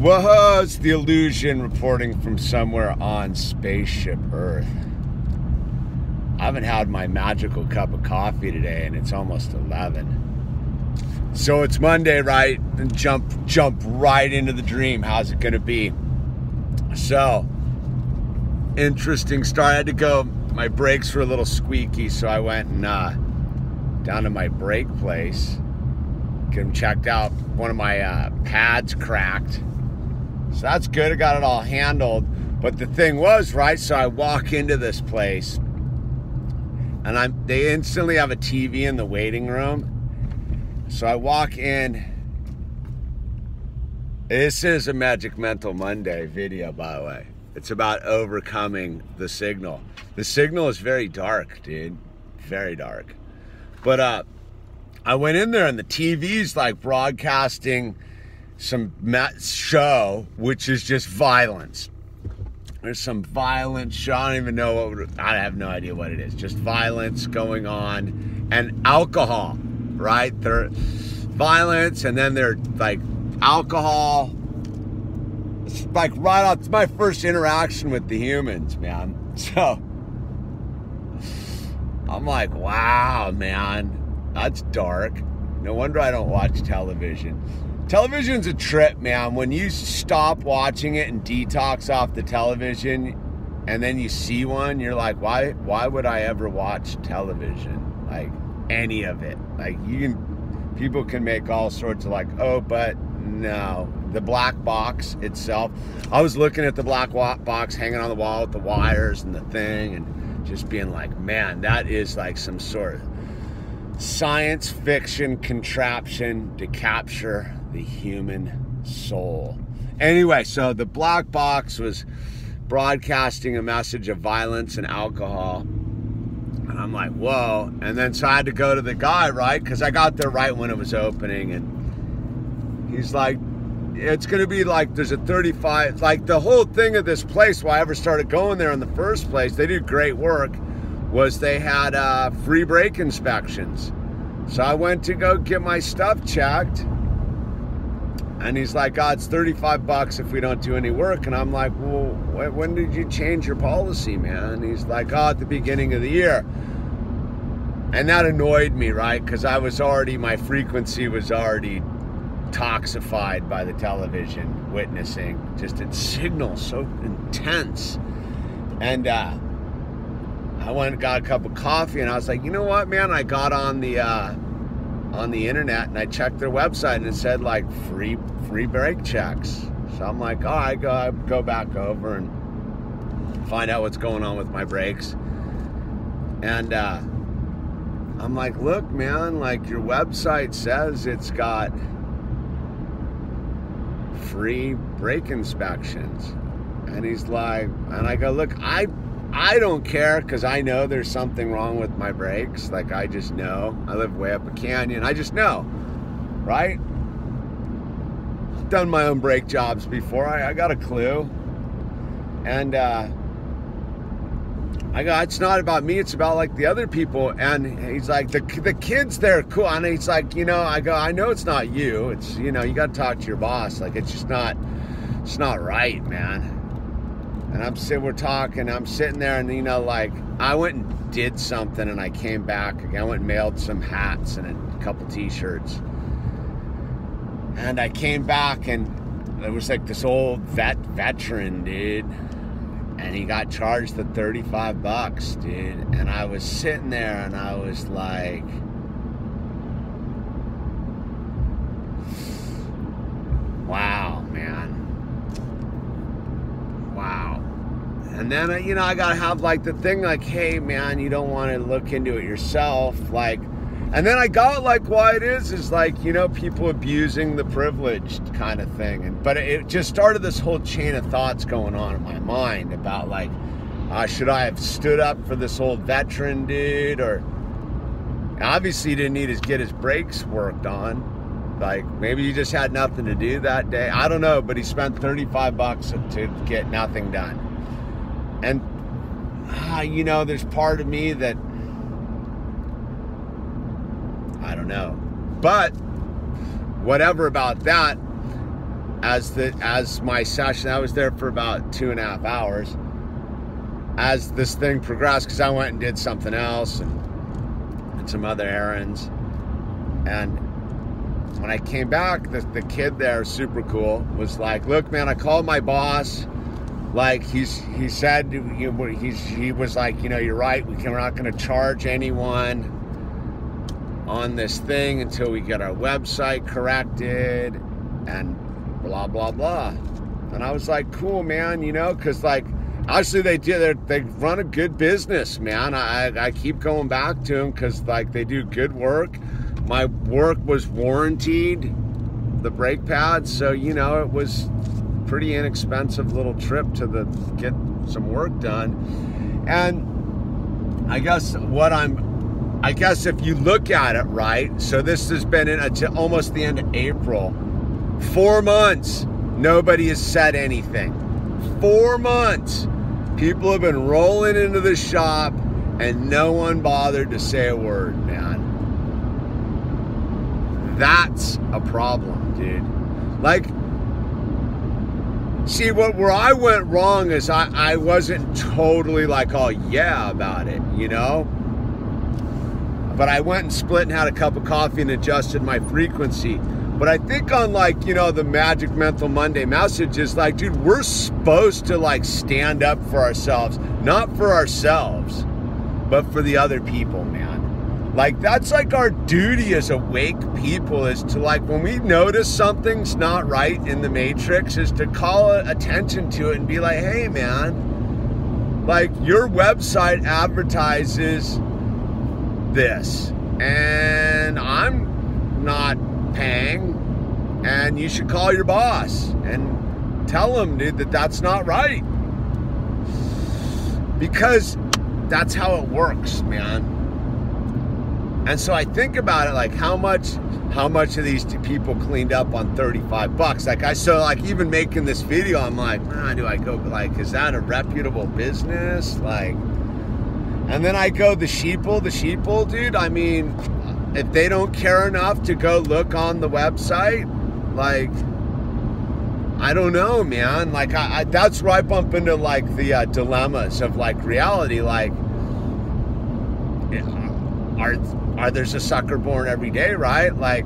Whoa, it's the Illusion reporting from somewhere on Spaceship Earth. I haven't had my magical cup of coffee today and it's almost 11. So it's Monday, right? And jump right into the dream. How's it gonna be? So, interesting start. I had to go, my brakes were a little squeaky, so I went and down to my brake place, get them checked out. One of my pads cracked. So that's good, I got it all handled. But the thing was, right, so I walk into this place and they instantly have a TV in the waiting room. So I walk in. This is a Magic Mental Monday video, by the way. It's about overcoming the signal. The signal is very dark, dude, very dark. But I went in there and the TV's like broadcasting some show, which is just violence. There's some violent show. I don't even know I have no idea what it is. Just violence going on and alcohol, right? They're violence and then they're like alcohol. It's like right off, it's my first interaction with the humans, man. So I'm like, wow, man, that's dark. No wonder I don't watch television. Television's a trip, man. When you stop watching it and detox off the television and then you see one, you're like, why would I ever watch television? Like any of it. Like people can make all sorts of like, oh, but no. The black box itself. I was looking at the black box hanging on the wall with the wires and the thing and just being like, man, that is like some sort of science fiction contraption to capture the human soul. Anyway, so the black box was broadcasting a message of violence and alcohol. And I'm like, whoa. And then so I had to go to the guy, right? Because I got there right when it was opening. And he's like, it's going to be like, there's a 35, like the whole thing of this place, why I ever started going there in the first place, they did great work, was they had free brake inspections. So I went to go get my stuff checked. And he's like, oh, it's 35 bucks if we don't do any work. And I'm like, well, when did you change your policy, man? And he's like, oh, at the beginning of the year. And that annoyed me, right? Because my frequency was already toxified by the television witnessing. Just its signal so intense. And I went and got a cup of coffee and I was like, you know what, man? I got on the internet and I checked their website and it said like free brake checks. So I'm like, all right, go back over and find out what's going on with my brakes. And I'm like, look, man, like your website says it's got free brake inspections. And he's like, and I go, look, I don't care because I know there's something wrong with my brakes. Like, I just know. I live way up a canyon. I just know, right? I've done my own brake jobs before. I got a clue. And I go, it's not about me. It's about like the other people. And he's like, the kids there are cool. And he's like, you know, I go, I know it's not you. It's, you know, you got to talk to your boss. Like, it's just not, it's not right, man. And we're talking, I'm sitting there and, you know, like, I went and did something and I came back. I went and mailed some hats and a couple t-shirts. And I came back and there was like this old veteran, dude. And he got charged the 35 bucks, dude. And I was sitting there and I was like, wow, man. Wow. And then, you know, I gotta have like the thing like, hey, man, you don't want to look into it yourself. Like, and then I got like why it is like, you know, people abusing the privileged kind of thing. But it just started this whole chain of thoughts going on in my mind about like, should I have stood up for this old veteran dude? Or obviously he didn't need to get his brakes worked on. Like, maybe he just had nothing to do that day. I don't know, but he spent 35 bucks to get nothing done. And, you know, there's part of me that, I don't know. But, whatever about that, as my session, I was there for about 2.5 hours. As this thing progressed, because I went and did something else and some other errands, and when I came back, the kid there, super cool, was like, "Look, man, I called my boss. Like he said, he was like, you know, you're right. We're not going to charge anyone on this thing until we get our website corrected, and blah blah blah." And I was like, "Cool, man," you know, because like obviously they run a good business, man. I keep going back to them because like they do good work. My work was warranted, the brake pads, so you know it was pretty inexpensive little trip to get some work done. And I guess if you look at it right, so this has been until almost the end of April. 4 months, nobody has said anything. 4 months, people have been rolling into the shop and no one bothered to say a word, man. That's a problem, dude. Like, see, where I went wrong is I wasn't totally like, oh yeah about it, you know? But I went and split and had a cup of coffee and adjusted my frequency. But I think on like, you know, the Magic Mental Monday message is like, dude, we're supposed to like stand up for ourselves, not for ourselves, but for the other people, man. Like that's like our duty as awake people, is to like, when we notice something's not right in the matrix, is to call attention to it and be like, hey man, like your website advertises this and I'm not paying, and you should call your boss and tell him, dude, that that's not right, because that's how it works, man. And so I think about it, like how much of these people cleaned up on $35? Like even making this video, I'm like, do I go, like, is that a reputable business? Like, and then I go, the sheeple, dude, I mean, if they don't care enough to go look on the website, like, I don't know, man. Like, that's where I bump into like the dilemmas of like reality. Like, there's a sucker born every day, right? Like,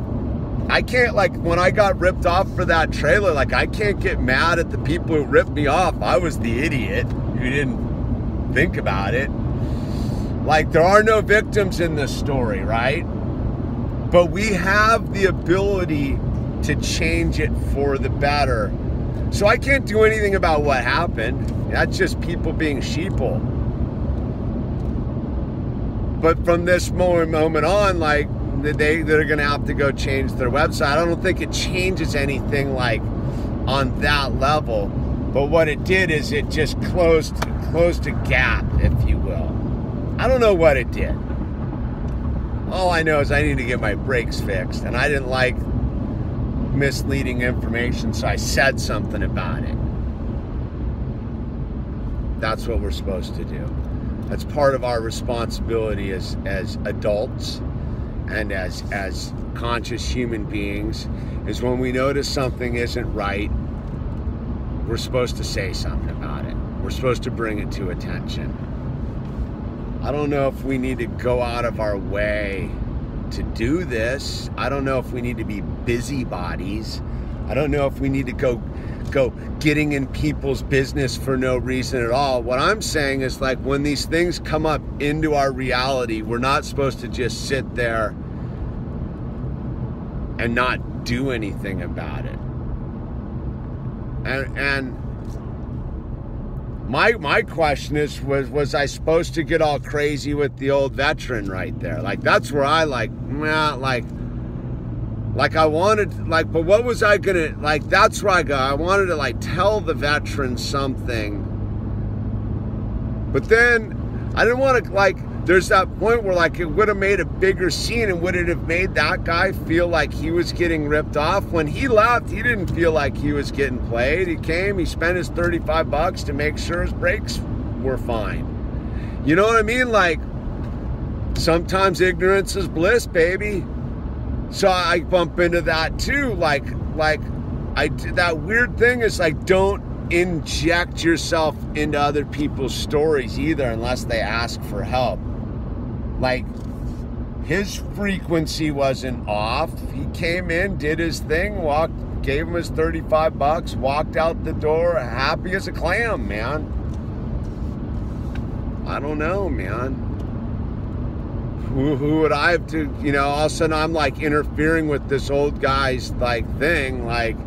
I can't, like, when I got ripped off for that trailer, like, I can't get mad at the people who ripped me off. I was the idiot who didn't think about it. Like, there are no victims in this story, right? But we have the ability to change it for the better. So I can't do anything about what happened. That's just people being sheeple. But from this moment on, like, they're going to have to go change their website. I don't think it changes anything like on that level. But what it did is it just closed a gap, if you will. I don't know what it did. All I know is I need to get my brakes fixed, and I didn't like misleading information, so I said something about it. That's what we're supposed to do. That's part of our responsibility as adults and as conscious human beings, is when we notice something isn't right, we're supposed to say something about it. We're supposed to bring it to attention. I don't know if we need to go out of our way to do this. I don't know if we need to be busybodies. I don't know if we need to go getting in people's business for no reason at all. What I'm saying is, like, when these things come up into our reality, we're not supposed to just sit there and not do anything about it. And my question is, was I supposed to get all crazy with the old veteran right there? Like, that's where I like I wanted, like, but what was I gonna, like, that's where I go. I wanted to, like, tell the veteran something, but then I didn't want to, like, there's that point where, like, it would have made a bigger scene, and would it have made that guy feel like he was getting ripped off? When he left, he didn't feel like he was getting played. He came, he spent his $35 to make sure his brakes were fine. You know what I mean? Like, sometimes ignorance is bliss, baby. So I bump into that too. Like that weird thing is like, don't inject yourself into other people's stories either unless they ask for help. Like, his frequency wasn't off. He came in, did his thing, gave him his $35, walked out the door happy as a clam, man. I don't know, man. Who would I have to, you know, all of a sudden I'm like interfering with this old guy's like thing, like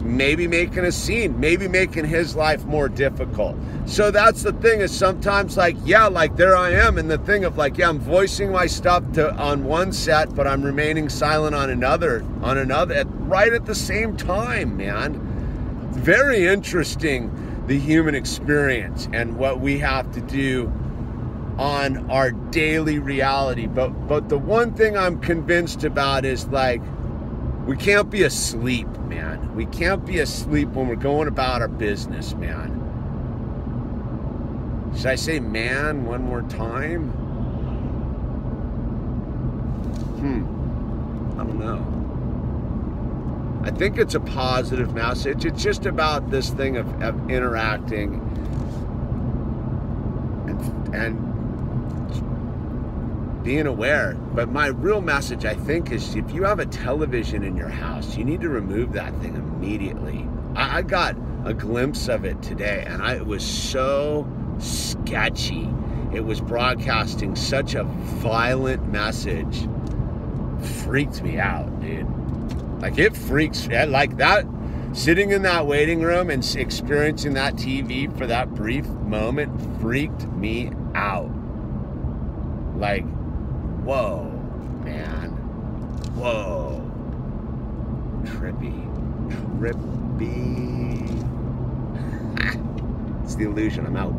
maybe making a scene, maybe making his life more difficult. So that's the thing, is sometimes like, yeah, like there I am in the thing of like, yeah, I'm voicing my stuff on one set, but I'm remaining silent on another, right at the same time, man. Very interesting, the human experience and what we have to do on our daily reality. But the one thing I'm convinced about is like, we can't be asleep, man. We can't be asleep when we're going about our business, man. Should I say man one more time? I don't know. I think it's a positive message. It's just about this thing of interacting and being aware. But my real message, I think, is if you have a television in your house, you need to remove that thing immediately. I got a glimpse of it today, and it was so sketchy. It was broadcasting such a violent message. Freaked me out, dude. Like, it freaks, like that, sitting in that waiting room and experiencing that TV for that brief moment freaked me out. Like, whoa, man. Whoa. Trippy. It's the illusion. I'm out.